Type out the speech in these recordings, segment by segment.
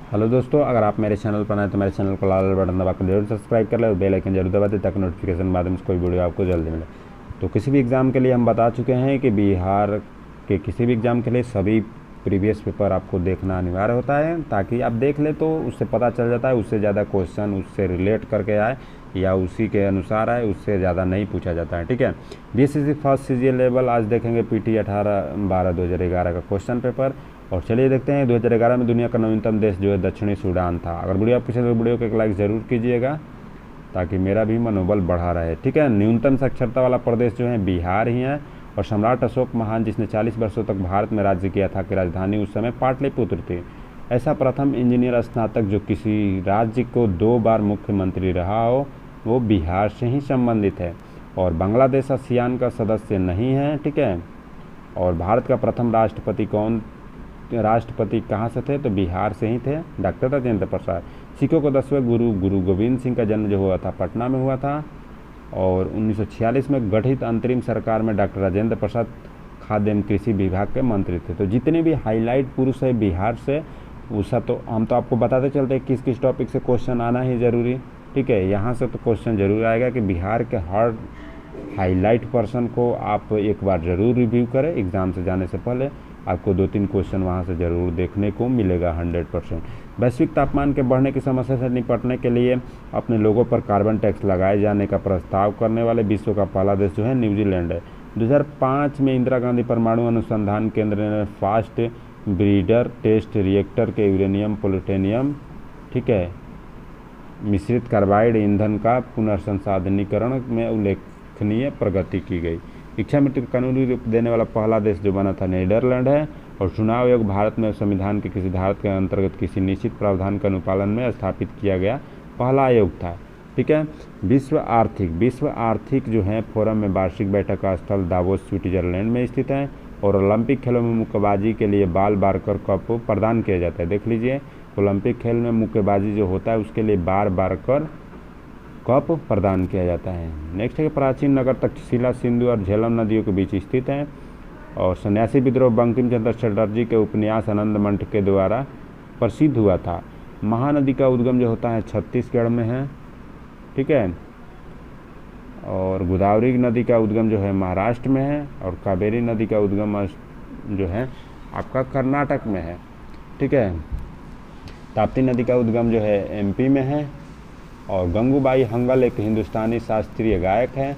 Hello दोस्तों, अगर आप मेरे चैनल पर आए तो मेरे चैनल को लाल बटन दबा कर जरूर सब्सक्राइब कर ले और बेल आइकन जरूर दबा दें ताकि नोटिफिकेशन बाद में कोई वीडियो आपको जल्दी मिले। तो किसी भी एग्ज़ाम के लिए हम बता चुके हैं कि बिहार के किसी भी एग्ज़ाम के लिए सभी प्रीवियस पेपर आपको देखना अनिवार्य होता है, ताकि आप देख ले तो उससे पता चल जाता है, उससे ज़्यादा क्वेश्चन उससे रिलेट करके आए या उसी के अनुसार आए, उससे ज़्यादा नहीं पूछा जाता है। ठीक है, बीएसएससी फर्स्ट सीजीएल लेवल आज देखेंगे पीटी 18/12/2011 का क्वेश्चन पेपर। और चलिए देखते हैं 2011 में दुनिया का नवीनतम देश जो है दक्षिणी सूडान था। अगर वीडियो आपको पसंद है तो वीडियो को एक लाइक ज़रूर कीजिएगा ताकि मेरा भी मनोबल बढ़ा रहे। ठीक है, न्यूनतम साक्षरता वाला प्रदेश जो है बिहार ही है। और सम्राट अशोक महान जिसने 40 वर्षों तक भारत में राज्य किया था, कि राजधानी उस समय पाटलिपुत्र थी। ऐसा प्रथम इंजीनियर स्नातक जो किसी राज्य को 2 बार मुख्यमंत्री रहा हो वो बिहार से ही संबंधित है। और बांग्लादेश आसियान का सदस्य नहीं है। ठीक है, और भारत का प्रथम राष्ट्रपति कहाँ से थे तो बिहार से ही थे, डॉक्टर राजेंद्र प्रसाद। सिखों को 10वें गुरु गोविंद सिंह का जन्म जो हुआ था पटना में हुआ था। और 1946 में गठित अंतरिम सरकार में डॉक्टर राजेंद्र प्रसाद खाद्य एवं कृषि विभाग के मंत्री थे। तो जितने भी हाईलाइट पुरुष है बिहार से वो सब तो हम तो आपको बताते चलते हैं किस किस टॉपिक से क्वेश्चन आना ही ज़रूरी। ठीक है, यहाँ से तो क्वेश्चन जरूर आएगा कि बिहार के हर हाईलाइट पर्सन को आप एक बार ज़रूर रिव्यू करें। एग्ज़ाम से जाने से पहले आपको 2-3 क्वेश्चन वहाँ से ज़रूर देखने को मिलेगा 100%। वैश्विक तापमान के बढ़ने की समस्या से निपटने के लिए अपने लोगों पर कार्बन टैक्स लगाए जाने का प्रस्ताव करने वाले विश्व का पहला देश जो है न्यूजीलैंड है। 2005 में इंदिरा गांधी परमाणु अनुसंधान केंद्र ने फास्ट ब्रीडर टेस्ट रिएक्टर के यूरेनियम प्लूटोनियम ठीक है मिश्रित कार्बाइड ईंधन का पुनर्संसाधनीकरण में उल्लेखनीय प्रगति की गई। इच्छा मृत्यु को कानूनी रूप देने वाला पहला देश जो बना था नीदरलैंड है। और चुनाव आयोग भारत में संविधान के किसी धारा के अंतर्गत किसी निश्चित प्रावधान के अनुपालन में स्थापित किया गया पहला आयोग था। ठीक है, विश्व आर्थिक जो है फोरम में वार्षिक बैठक का स्थल दावोस स्विट्जरलैंड में स्थित है। और ओलंपिक खेलों में मुक्केबाजी के लिए बाल बारकर कप प्रदान किया जाता है। देख लीजिए, ओलंपिक खेल में मुक्केबाजी जो होता है उसके लिए बार बारकर कप प्रदान किया जाता है। नेक्स्ट है कि प्राचीन नगर तक्षशिला सिंधु और झेलम नदियों के बीच स्थित है। और सन्यासी विद्रोह बंकिम चंद्र चटर्जी के उपन्यास आनंद मंठ के द्वारा प्रसिद्ध हुआ था। महानदी का उद्गम जो होता है छत्तीसगढ़ में है। ठीक है, और गोदावरी नदी का उद्गम जो है महाराष्ट्र में है। और कावेरी नदी का उद्गम जो है आपका कर्नाटक में है। ठीक है, ताप्ती नदी का उद्गम जो है एमपी में है। और गंगूबाई हंगल एक हिंदुस्तानी शास्त्रीय गायक है।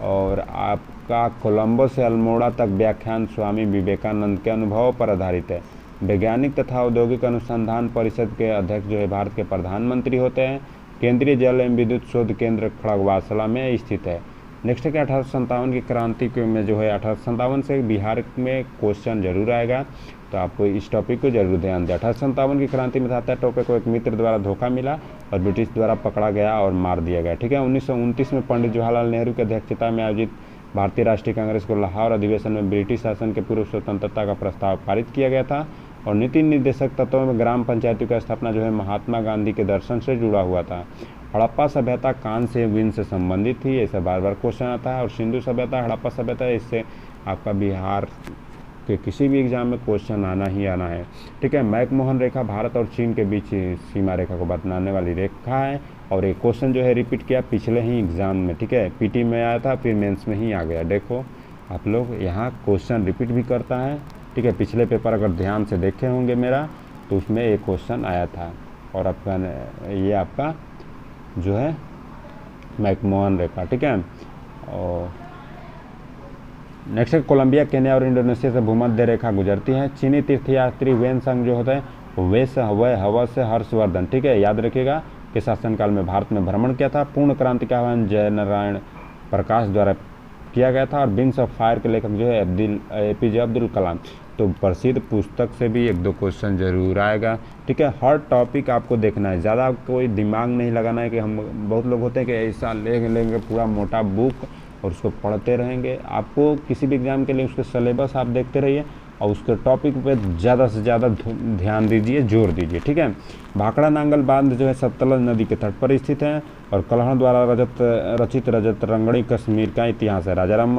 और आपका कोलंबो से अल्मोड़ा तक व्याख्यान स्वामी विवेकानंद के अनुभवों पर आधारित है। वैज्ञानिक तथा औद्योगिक अनुसंधान परिषद के अध्यक्ष जो है भारत के प्रधानमंत्री होते हैं। केंद्रीय जल एवं विद्युत शोध केंद्र खड़गवासला में स्थित है। नेक्स्ट है कि 1857 की क्रांति में जो है 1857 से बिहार में क्वेश्चन जरूर आएगा, तो आपको इस टॉपिक को जरूर ध्यान दें। 1857 की क्रांति में तात्या टोपे को एक मित्र द्वारा धोखा मिला और ब्रिटिश द्वारा पकड़ा गया और मार दिया गया। ठीक है, 1929 में पंडित जवाहरलाल नेहरू की अध्यक्षता में आयोजित भारतीय राष्ट्रीय कांग्रेस को लाहौर अधिवेशन में ब्रिटिश शासन के पूर्व स्वतंत्रता का प्रस्ताव पारित किया गया था। और नीति निर्देशक तत्वों में ग्राम पंचायतों की स्थापना जो है महात्मा गांधी के दर्शन से जुड़ा हुआ था। हड़प्पा सभ्यता कान से विन से संबंधित थी, ऐसा बार बार क्वेश्चन आता है। और सिंधु सभ्यता हड़प्पा सभ्यता, इससे आपका बिहार के किसी भी एग्जाम में क्वेश्चन आना ही आना है। ठीक है, मैकमोहन रेखा भारत और चीन के बीच सीमा रेखा को बताने वाली रेखा है। और एक क्वेश्चन जो है रिपीट किया पिछले ही एग्जाम में। ठीक है, पीटी में आया था फिर मेंस में ही आ गया। देखो आप लोग यहाँ क्वेश्चन रिपीट भी करता है। ठीक है, पिछले पेपर अगर ध्यान से देखे होंगे मेरा तो उसमें एक क्वेश्चन आया था। और आपका ये आपका जो है मैकमोहन रेखा। ठीक है, और नेक्स्ट है कोलंबिया, केन्या और इंडोनेशिया से भूमध्य रेखा गुजरती है। चीनी तीर्थयात्री वेनसंग जो होता है वे हवा से हर्षवर्धन, ठीक है, याद रखिएगा, के शासनकाल में भारत में भ्रमण किया था। पूर्ण क्रांति का आह्वान जयनारायण प्रकाश द्वारा किया गया था। और विंग्स ऑफ फायर के लेखक जो है APJ अब्दुल कलाम। तो प्रसिद्ध पुस्तक से भी 1-2 क्वेश्चन जरूर आएगा। ठीक है, हर टॉपिक आपको देखना है, ज़्यादा कोई दिमाग नहीं लगाना है कि हम बहुत लोग होते हैं कि ऐसा लेंगे पूरा मोटा बुक और उसको पढ़ते रहेंगे। आपको किसी भी एग्जाम के लिए उसके सिलेबस आप देखते रहिए और उसके टॉपिक पे ज़्यादा से ज़्यादा ध्यान दीजिए, जोर दीजिए। ठीक है, भाखड़ा नांगल बांध जो है सतलज नदी के तट पर स्थित है। और कल्हण द्वारा रचित रजत रंगड़ी कश्मीर का इतिहास है। राजा राम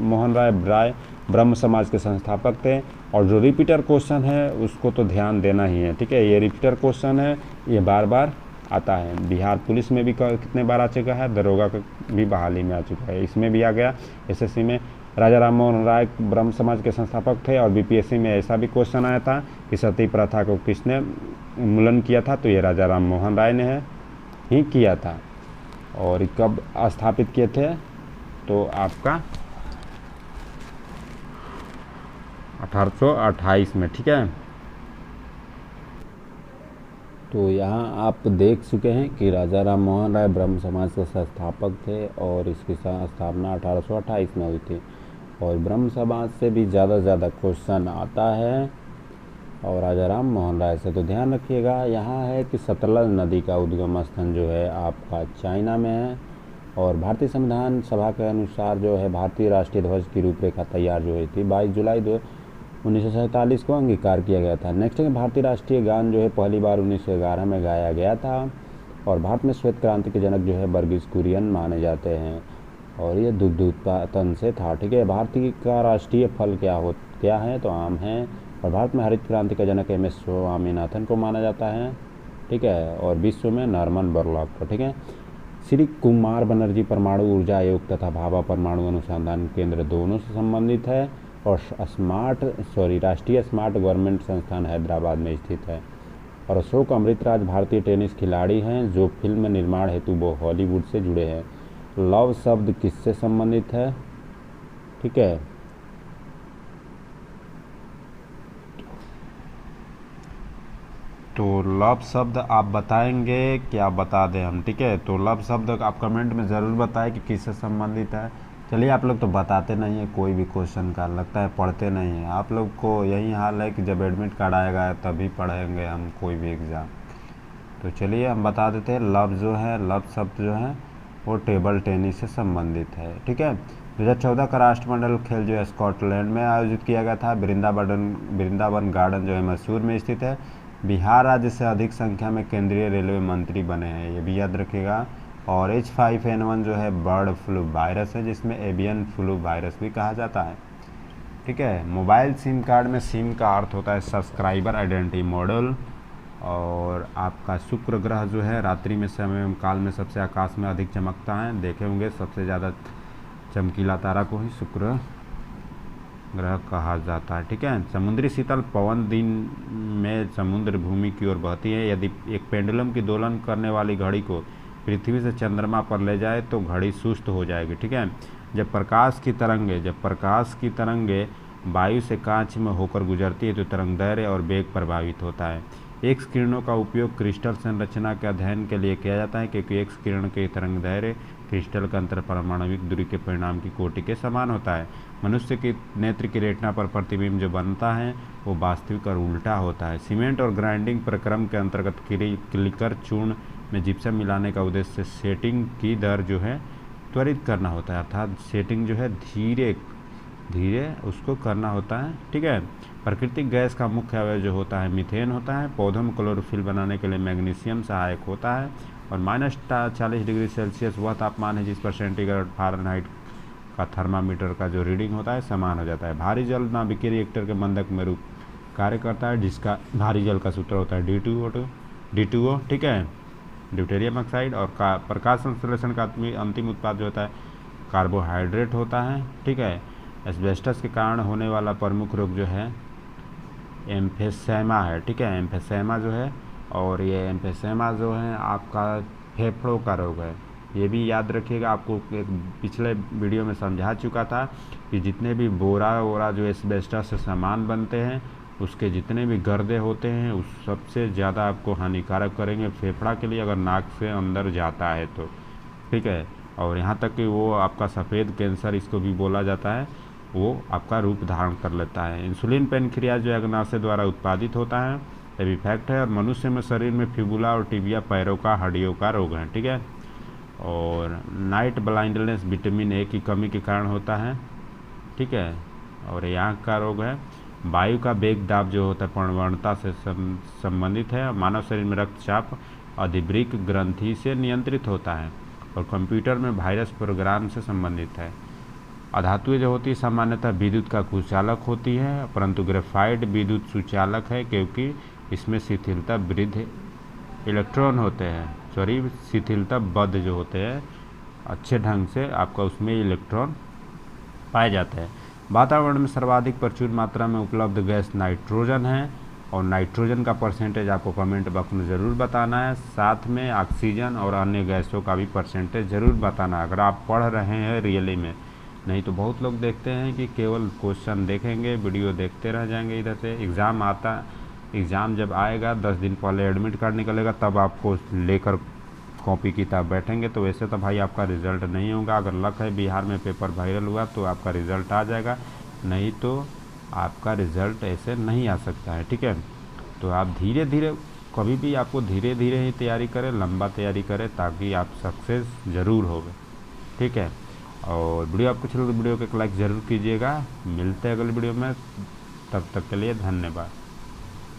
मोहन राय ब्रह्म समाज के संस्थापक थे। और जो रिपीटर क्वेश्चन है उसको तो ध्यान देना ही है, ठीक है। ये रिपीटर क्वेश्चन है, ये बार बार आता है। बिहार पुलिस में भी कितने बार आ चुका है, दरोगा भी बहाली में आ चुका है, इसमें भी आ गया। एसएससी में राजा राम मोहन राय ब्रह्म समाज के संस्थापक थे, और बीपीएससी में ऐसा भी क्वेश्चन आया था कि सती प्रथा को किसने उन्मूलन किया था, तो ये राजा राम मोहन राय ने ही किया था। और कब स्थापित किए थे, तो आपका 1828 में, ठीक है। तो यहाँ आप देख चुके हैं कि राजा राम मोहन राय ब्रह्म समाज के संस्थापक थे और इसकी स्थापना 1828 में हुई थी। और ब्रह्म समाज से भी ज़्यादा से ज़्यादा क्वेश्चन आता है, और राजा राम मोहन राय से तो ध्यान रखिएगा। यहाँ है कि सतलज नदी का उद्गम स्थल जो है आपका चाइना में है, और भारतीय संविधान सभा के अनुसार जो है भारतीय राष्ट्रीय ध्वज की रूपरेखा तैयार जो हुई थी 22 जुलाई 1947 को अंगीकार किया गया था। नेक्स्ट है भारतीय राष्ट्रीय गान जो है पहली बार 1911 में गाया गया था, और भारत में श्वेत क्रांति के जनक जो है वर्गीज कुरियन माने जाते हैं, और ये दुग्ध उत्पादन से था, ठीक है। भारतीय का राष्ट्रीय फल क्या है, तो आम है। और भारत में हरित क्रांति का जनक MS स्वामीनाथन को माना जाता है, ठीक है। और विश्व में नॉर्मन बोरलॉग को, ठीक है। श्री कुमार बनर्जी परमाणु ऊर्जा आयोग तथा भाभा परमाणु अनुसंधान केंद्र दोनों से संबंधित है, और राष्ट्रीय स्मार्ट गवर्नमेंट संस्थान हैदराबाद में स्थित है। और अशोक अमृतराज भारतीय टेनिस खिलाड़ी हैं जो फिल्म निर्माण हेतु वो हॉलीवुड से जुड़े हैं। लव शब्द किससे संबंधित है, ठीक है। तो लव शब्द आप बताएंगे कि आप बता दें हम, ठीक है। तो लव शब्द आप कमेंट में ज़रूर बताएं कि किससे संबंधित है। चलिए, आप लोग तो बताते नहीं हैं कोई भी क्वेश्चन का, लगता है पढ़ते नहीं हैं। आप लोग को यही हाल है कि जब एडमिट कार्ड आएगा तभी पढ़ेंगे हम कोई भी एग्ज़ाम। तो चलिए हम बता देते हैं। लव जो है, लव शब्द जो है वो टेबल टेनिस से संबंधित है, ठीक है। 2014 का राष्ट्रमंडल खेल जो है स्कॉटलैंड में आयोजित किया गया था। वृंदावन गार्डन जो है मैसूर में स्थित है। बिहार राज्य से अधिक संख्या में केंद्रीय रेलवे मंत्री बने हैं, ये भी याद रखिएगा। और H5N1 जो है बर्ड फ्लू वायरस है, जिसमें एवियन फ्लू वायरस भी कहा जाता है, ठीक है। मोबाइल सिम कार्ड में सिम का अर्थ होता है सब्सक्राइबर आइडेंटिटी मॉडल। और आपका शुक्र ग्रह जो है रात्रि में समय काल में सबसे आकाश में अधिक चमकता है, देखे होंगे सबसे ज़्यादा चमकीला तारा को ही शुक्र ग्रह कहा जाता है, ठीक है। समुद्री शीतल पवन दिन में समुद्र भूमि की ओर बहती है। यदि एक पेंडुलम की दोलन करने वाली घड़ी को पृथ्वी से चंद्रमा पर ले जाए तो घड़ी सुस्त हो जाएगी, ठीक है। जब प्रकाश की तरंगे वायु से कांच में होकर गुजरती है तो तरंगदैर्घ्य और वेग प्रभावित होता है। एक्स किरणों का उपयोग क्रिस्टल संरचना के अध्ययन के लिए किया जाता है, क्योंकि एक्स किरण के तरंगदैर्घ्य क्रिस्टल का अंतर परमाणविक दूरी के परिणाम की कोटि के समान होता है। मनुष्य के नेत्र की रेटिना पर प्रतिबिंब जो बनता है वो वास्तविक और उल्टा होता है। सीमेंट और ग्राइंडिंग प्रक्रम के अंतर्गत क्लिकर चूर्ण में जिप्सम मिलाने का उद्देश्य सेटिंग की दर जो है त्वरित करना होता है, अर्थात सेटिंग जो है धीरे धीरे उसको करना होता है, ठीक है। प्राकृतिक गैस का मुख्य अवयव जो होता है मीथेन होता है। पौधों में क्लोरोफिल बनाने के लिए मैग्नीशियम सहायक होता है। और -40 डिग्री सेल्सियस वह तापमान है जिस पर सेंटीग्रेड फ़ारेनहाइट का थर्मामीटर का जो रीडिंग होता है समान हो जाता है। भारी जल नाभिकीय रिएक्टर के मंदक में रूप कार्य करता है, जिसका भारी जल का सूत्र होता है D2O, ठीक है, ड्यूटेरियम ऑक्साइड। और प्रकाश संश्लेषण का अंतिम उत्पाद जो होता है कार्बोहाइड्रेट होता है, ठीक है। एस्बेस्टस के कारण होने वाला प्रमुख रोग जो है एम्फेसेमा है, ठीक है, एम्फेसेमा जो है। और ये एम्फेसेमा जो है आपका फेफड़ों का रोग है, ये भी याद रखिएगा। आपको एक पिछले वीडियो में समझा चुका था कि जितने भी बोरा जो एस्बेस्टस से सामान बनते हैं उसके जितने भी गर्दे होते हैं उस सबसे ज़्यादा आपको हानिकारक करेंगे फेफड़ा के लिए, अगर नाक से अंदर जाता है तो, ठीक है। और यहाँ तक कि वो आपका सफ़ेद कैंसर इसको भी बोला जाता है, वो आपका रूप धारण कर लेता है। इंसुलिन पेनक्रियाज जो अग्नाशय द्वारा उत्पादित होता है, ये भी फैक्ट है। और मनुष्य में शरीर में फिबुला और टिबिया पैरों का हड्डियों का रोग है, ठीक है। और नाइट ब्लाइंडनेस विटामिन ए की कमी के कारण होता है, ठीक है। और ये आँख का रोग है। वायु का वेग दाब जो होता है प्रवणता से संबंधित है। मानव शरीर में रक्तचाप अधिवृक्क ग्रंथि से नियंत्रित होता है। और कंप्यूटर में वायरस प्रोग्राम से संबंधित है। अधातुएं जो होती है सामान्यतः विद्युत का कुचालक होती है, परंतु ग्रेफाइट विद्युत सुचालक है क्योंकि इसमें शिथिलता वृद्ध इलेक्ट्रॉन होते हैं, शिथिलता बद्ध जो होते हैं, अच्छे ढंग से आपका उसमें इलेक्ट्रॉन पाए जाते हैं। वातावरण में सर्वाधिक प्रचुर मात्रा में उपलब्ध गैस नाइट्रोजन है, और नाइट्रोजन का परसेंटेज आपको कमेंट बॉक्स में ज़रूर बताना है। साथ में ऑक्सीजन और अन्य गैसों का भी परसेंटेज ज़रूर बताना है अगर आप पढ़ रहे हैं रियली में। नहीं तो बहुत लोग देखते हैं कि केवल क्वेश्चन देखेंगे, वीडियो देखते रह जाएंगे इधर से। एग्ज़ाम जब आएगा 10 दिन पहले एडमिट कार्ड निकलेगा, तब आपको लेकर कॉपी किताब बैठेंगे। तो वैसे तो भाई आपका रिज़ल्ट नहीं होगा। अगर लक है बिहार में पेपर वायरल हुआ तो आपका रिज़ल्ट आ जाएगा, नहीं तो आपका रिज़ल्ट ऐसे नहीं आ सकता है। ठीक है, तो आप धीरे धीरे, कभी भी आपको धीरे धीरे ही तैयारी करें, लंबा तैयारी करें, ताकि आप सक्सेस ज़रूर होगे। ठीक है, और वीडियो आपको अच्छा लगे तो वीडियो को एक लाइक ज़रूर कीजिएगा। मिलते हैं अगले वीडियो में, तब तक के लिए धन्यवाद।